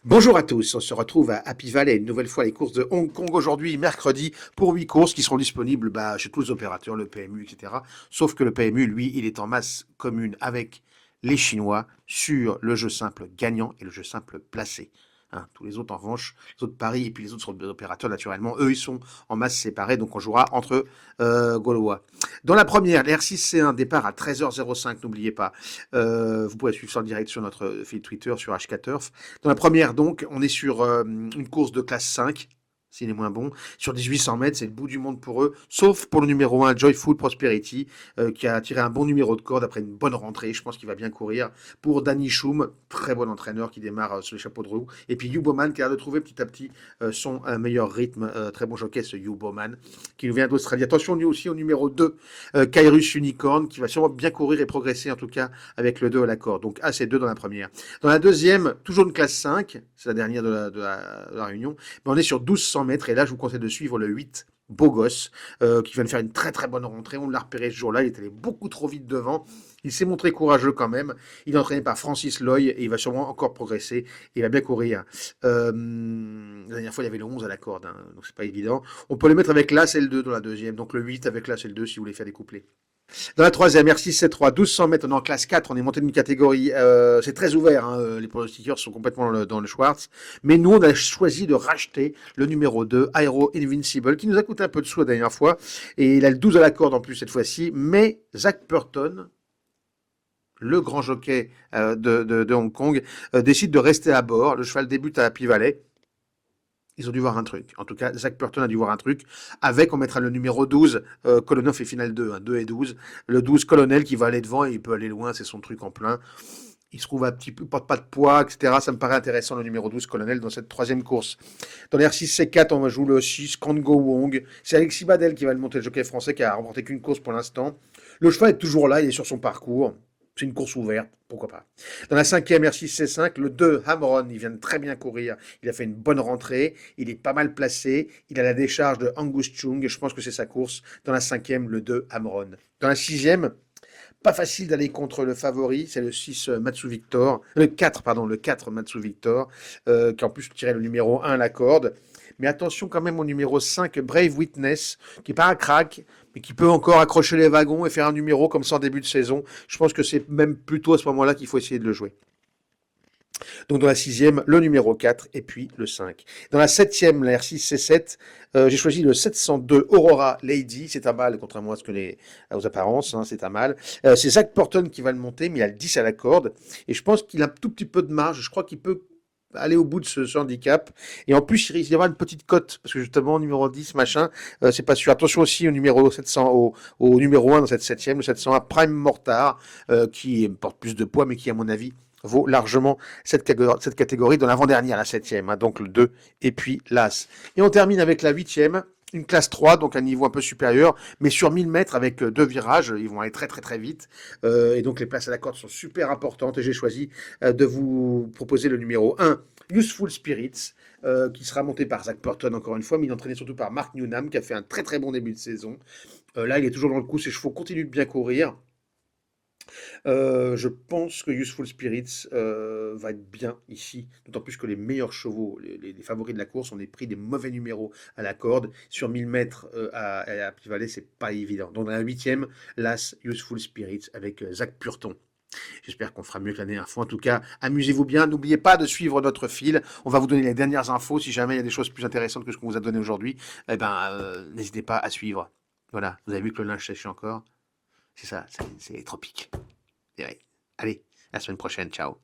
Bonjour à tous, on se retrouve à Happy Valley, une nouvelle fois les courses de Hong Kong aujourd'hui, mercredi, pour 8 courses qui seront disponibles chez tous les opérateurs, le PMU, etc. Sauf que le PMU, lui, il est en masse commune avec les Chinois sur le jeu simple gagnant et le jeu simple placé. Hein, tous les autres, en revanche, les autres paris et puis les autres opérateurs, naturellement, eux, ils sont en masse séparée, donc on jouera entre Gaulois. Dans la première, l'R6C1, départ à 13h05, n'oubliez pas. Vous pourrez suivre ça en direct sur notre fil Twitter, sur HKTurf. Dans la première, donc, on est sur une course de classe 5, s'il est moins bon. Sur 1800 mètres, c'est le bout du monde pour eux, sauf pour le numéro 1, Joyful Prosperity, qui a tiré un bon numéro de corde après une bonne rentrée. Je pense qu'il va bien courir. Pour Danny Schum, très bon entraîneur qui démarre sur les chapeaux de roue. Et puis Hugh Bowman, qui a de trouver petit à petit son meilleur rythme. Très bon jockey, ce Hugh Bowman, qui nous vient d'Australie. Attention, lui aussi au numéro 2, Kyrus Unicorn, qui va sûrement bien courir et progresser, en tout cas, avec le 2 à la corde. Donc, A, c'est 2 dans la première. Dans la deuxième, toujours une classe 5, c'est la dernière de la réunion, mais on est sur 1200 mètres, et là, je vous conseille de suivre le 8, Beau Gosse, qui vient de faire une très très bonne rentrée. On l'a repéré ce jour-là, il est allé beaucoup trop vite devant. Il s'est montré courageux quand même. Il est entraîné par Francis Loy et il va sûrement encore progresser. Il va bien courir. La dernière fois, il y avait le 11 à la corde, hein, donc c'est pas évident. On peut le mettre avec l'As et le 2 dans la deuxième, donc le 8 avec l'As et le 2 si vous voulez faire des couplets. Dans la troisième, R6C3, 1200 mètres, on est en classe 4, on est monté d'une catégorie, c'est très ouvert, hein, les pronostiqueurs sont complètement dans le Schwartz, mais nous, on a choisi de racheter le numéro 2, Aero Invincible, qui nous a coûté un peu de sous la dernière fois, et il a le 12 à la corde en plus cette fois-ci, mais Zach Purton, le grand jockey de Hong Kong, décide de rester à bord. Le cheval débute à Happy Valley. Ils ont dû voir un truc. En tout cas, Zach Purton a dû voir un truc. Avec, on mettra le numéro 12, Colonel fait finale 2, hein, 2 et 12. Le 12, Colonel, qui va aller devant et il peut aller loin, c'est son truc en plein. Il se trouve un petit peu, porte pas de poids, etc. Ça me paraît intéressant, le numéro 12, Colonel, dans cette troisième course. Dans les R6C4, on va jouer le 6, Kango Wong. C'est Alexis Badel qui va le monter, le jockey français, qui a remporté qu'une course pour l'instant. Le cheval est toujours là, il est sur son parcours. C'est une course ouverte, pourquoi pas. Dans la cinquième R6C5, le 2, Hamron, il vient de très bien courir. Il a fait une bonne rentrée. Il est pas mal placé. Il a la décharge de Angus Chung. Je pense que c'est sa course. Dans la cinquième, le 2, Hamron. Dans la sixième, pas facile d'aller contre le favori, c'est le 6 Matsu Victor, le 4 pardon, le 4 Matsu Victor, qui en plus tirait le numéro 1 à la corde. Mais attention quand même au numéro 5 Brave Witness, qui n'est pas un crack, mais qui peut encore accrocher les wagons et faire un numéro comme ça en début de saison. Je pense que c'est même plutôt à ce moment-là qu'il faut essayer de le jouer. Donc dans la sixième, le numéro 4 et puis le 5. Dans la septième, la R6C7, j'ai choisi le 702 Aurora Lady. C'est un mal, contrairement à ce que aux apparences, hein, c'est un mal. C'est Zach Purton qui va le monter, mais il a le 10 à la corde. Et je pense qu'il a un tout petit peu de marge. Je crois qu'il peut aller au bout de ce handicap. Et en plus, il risque d'y avoir une petite cote, parce que justement, numéro 10, machin, c'est pas sûr. Attention aussi au numéro 700, au numéro 1 dans cette septième, le 701 Prime Mortar, qui porte plus de poids, mais qui, à mon avis, vaut largement cette catégorie dans l'avant-dernière, la septième, hein, donc le 2, et puis l'As. Et on termine avec la huitième, une classe 3, donc un niveau un peu supérieur, mais sur 1000 mètres avec deux virages, ils vont aller très très très vite, et donc les places à la corde sont super importantes, et j'ai choisi de vous proposer le numéro 1, Useful Spirits, qui sera monté par Zach Purton encore une fois, mais il est entraîné surtout par Mark Newnham, qui a fait un très très bon début de saison. Là, il est toujours dans le coup, ses chevaux continuent de bien courir. Je pense que Useful Spirits va être bien ici, d'autant plus que les meilleurs chevaux, les favoris de la course, ont pris des mauvais numéros à la corde. Sur 1000 mètres à Pivalet, c'est pas évident. Donc dans la huitième, l'As Useful Spirits avec Zach Purton. J'espère qu'on fera mieux que l'année dernière fois. En tout cas, amusez-vous bien. N'oubliez pas de suivre notre fil. On va vous donner les dernières infos. Si jamais il y a des choses plus intéressantes que ce qu'on vous a donné aujourd'hui, eh ben, n'hésitez pas à suivre. Voilà, vous avez vu que le linge sèche encore. C'est ça, c'est les tropiques. Et ouais. Allez, à la semaine prochaine. Ciao.